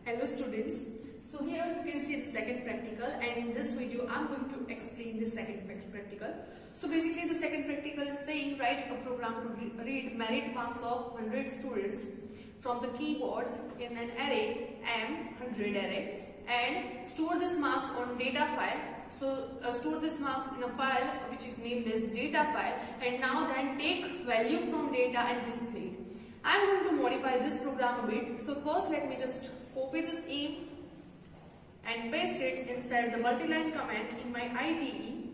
Hello students, so here you can see the second practical, and in this video I'm going to explain the second practical. So basically the second practical is saying write a program to read merit marks of 100 students from the keyboard in an array M100 array and store this marks on data file. So store this marks in a file which is named as data file, and now then take value from data and display it. I am going to modify this program a bit. So first let me just copy this aim and paste it inside the multi-line comment in my IDE.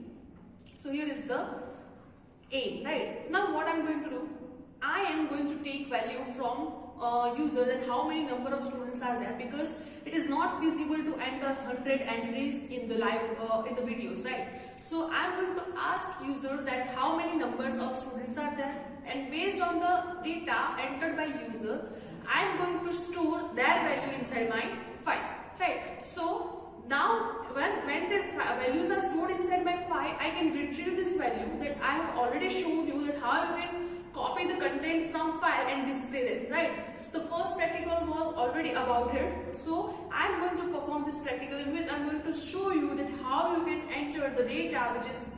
So here is the aim, right? Now what I am going to do, I am going to take value from user that how many number of students are there, because it is not feasible to enter 100 entries in the live in the videos, right? So I am going to ask user that how many numbers of students are there, and based on the data entered by user, I am going to store their value inside my file, right? So now when the values are stored inside my file, I can retrieve this value that I have already shown you that how you can copy the content from file and display them, right? So the first practical was already about it. So I am going to perform this practical in which I am going to show you that how you can enter the data which is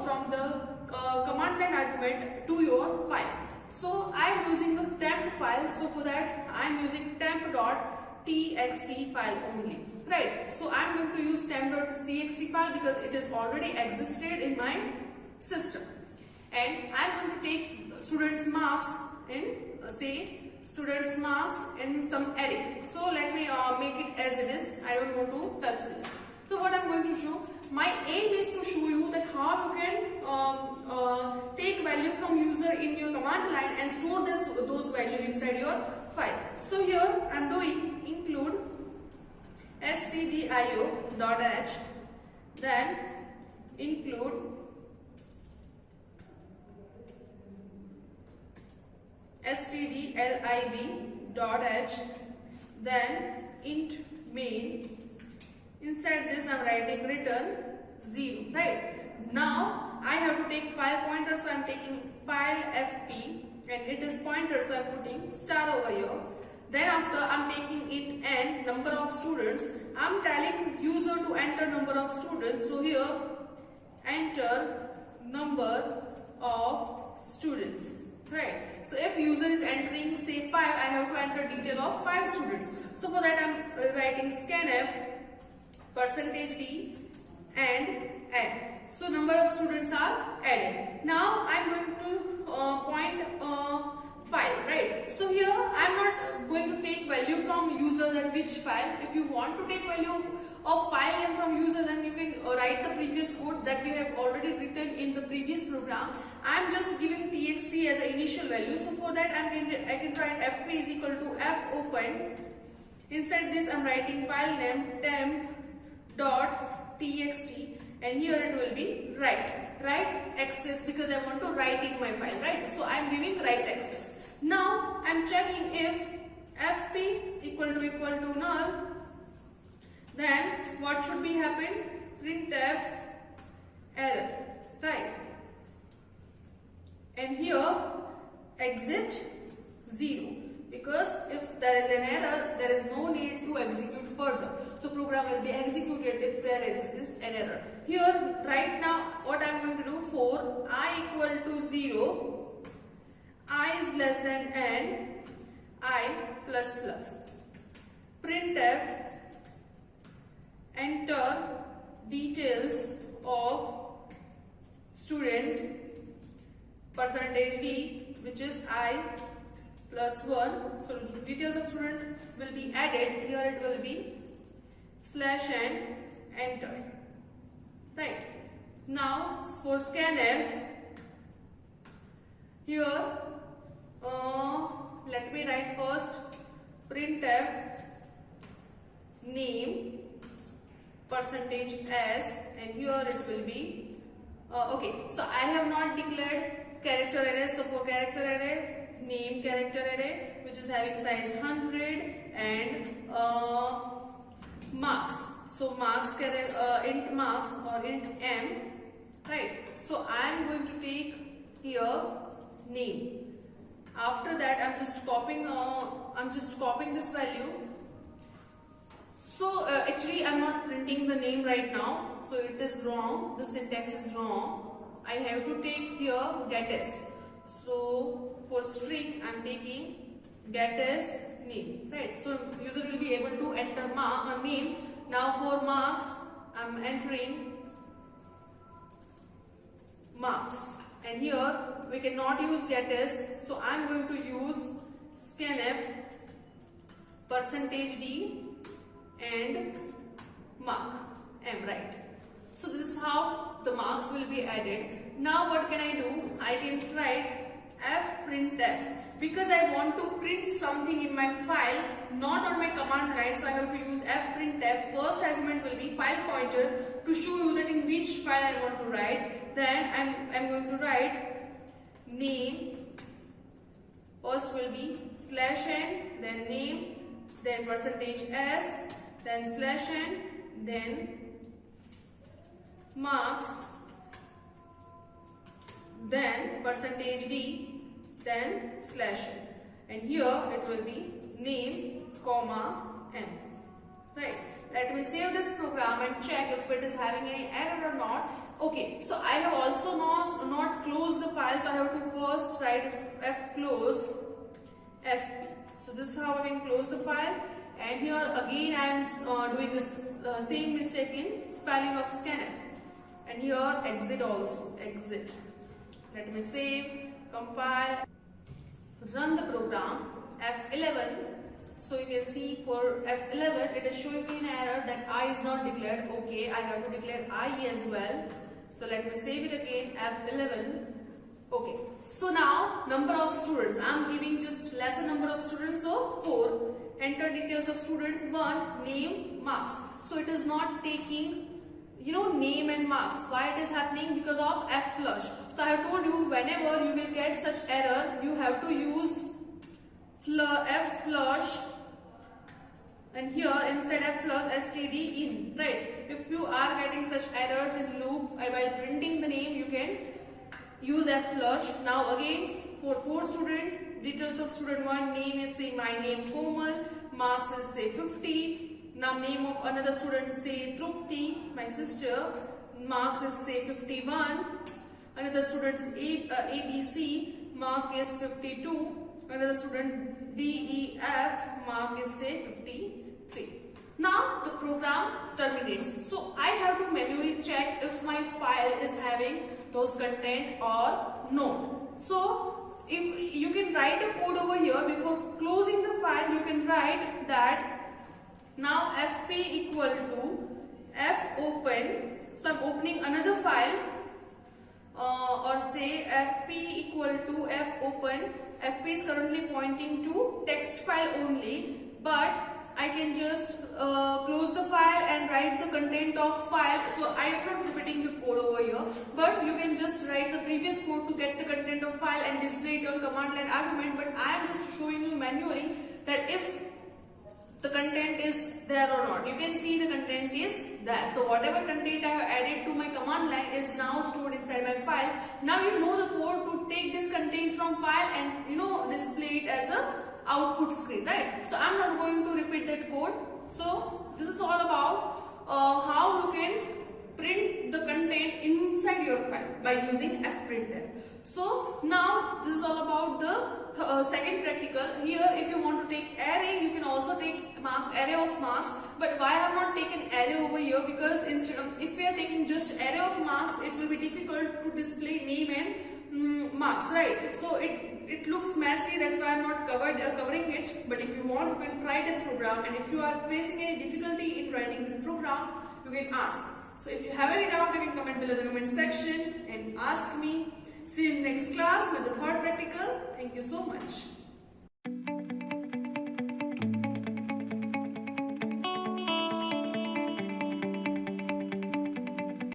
from the command line argument to your file. So I am using the temp file. So for that I am using temp.txt file only, right? So I am going to use temp.txt file because it is already existed in my system, and I am going to take students marks in students marks in some array. So let me make it as it is. I don't want to touch this. So what I am going to show, my aim is to show you that how you can take value from user in your command line and store those value inside your file. So here I am doing include stdio.h, then include stdlib.h, then int main. Inside this I am writing return 0, right? Now I have to take file pointer, so I am taking file fp, and it is pointer, so I am putting star over here. Then after I am taking int n, number of students. I am telling user to enter number of students. So here enter number of students, right? So if user is entering say 5, I have to enter detail of 5 students. So for that I am writing scanf %d and n. So number of students are added. Now I am going to point file, right? So here I am not going to take value from user and which file. If you want to take value of file name from user, then you can write the previous code that we have already written in the previous program. I am just giving txt as an initial value. So for that I can write fp is equal to f open. Inside this I am writing file name temp.txt, and here it will be write access, because I want to write in my file, right? So I am giving write access. Now I am checking if fp equal to null, then what should be happen? Printf error, right? And here exit 0, because if there is an error, there is no need to execute further. So program will be executed if there exists an error. Here right now what I am going to do, for I equal to 0, I is less than n, I plus plus. Printf enter details of student percentage D, which is I plus 1. So details of student will be added. Here it will be slash and enter. Right. Now for scanf, here let me write first printf name percentage S, and here it will be okay. So I have not declared character array. So for character array, name character array, which is having size 100, and marks. So marks int marks or int m, right? So I am going to take here name. After that, I'm just copying this value. So actually, I'm not printing the name right now. So it is wrong. The syntax is wrong. I have to take here getS. So for string, I'm taking getS name, right? So user will be able to enter name. Now for marks, I'm entering marks, and here we cannot use getS. So I'm going to use scanf percentage D and mark M, right? So this is how the marks will be added. Now what can I do? I can write fprintf because I want to print something in my file, not on my command line. So I have to use fprintf. First argument will be file pointer to show you that in which file I want to write. Then I'm going to write name. First will be slash n, then name, then percentage S, then slash n, then marks, then percentage D, then slash n, and here it will be name comma m, right? Let me save this program and check if it is having any error or not. Okay, so I have also not closed the file, so I have to first write fclose fp. So this is how I can close the file, and here again I am doing this same mistake in spelling of scanf, and here exit also, exit. Let me save, compile, run the program, F11. So you can see for F11 it is showing me an error that I is not declared. Okay, I have to declare I as well. So let me save it again, F11. Okay, so now number of students, I am giving just lesser number of students, so 4. Enter details of student 1, name, marks. So it is not taking name and marks. Why it is happening? Because of flush. So I have told you, whenever you will get such error, you have to use flush, and here inside flush std in, right? If you are getting such errors in loop while printing the name, you can use flush. Now again for 4 student, details of student 1, name is say my name Komal, marks is say 50. Now name of another student say Trupti, my sister, marks is say 51. Another student's ABC, mark is 52. Another student DEF, mark is say 53. Now the program terminates. So I have to manually check if my file is having those content or no. So if you can write a code over here before closing the file, you can write that now fp equal to fopen. So I'm opening another file, or say fp equal to fopen. Fp is currently pointing to text file only, but I can just close the file and write the content of file. So I am not repeating the code over here, but you can just write the previous code to get the content of file and display it on command line argument. But I am just showing you manually that if the content is there or not. You can see the content is there. So whatever content I have added to my command line is now stored inside my file. Now you know the code to take this content from file and display it as a output screen, right? So I'm not going to repeat that code. So this is all about how you can print the content inside your file by using fprintf. So now this is all about the second practical. Here if you want to take array, you can also take array of marks, but why I have not taken array over here, because instead of, if we are taking just array of marks, it will be difficult to display name and marks, right? So it looks messy, that's why I'm not covering it. But if you want, you can write a program, and if you are facing any difficulty in writing the program, you can ask. So if you have any doubt, you can comment below the comment section and ask me. See you in the next class with the third practical. Thank you so much.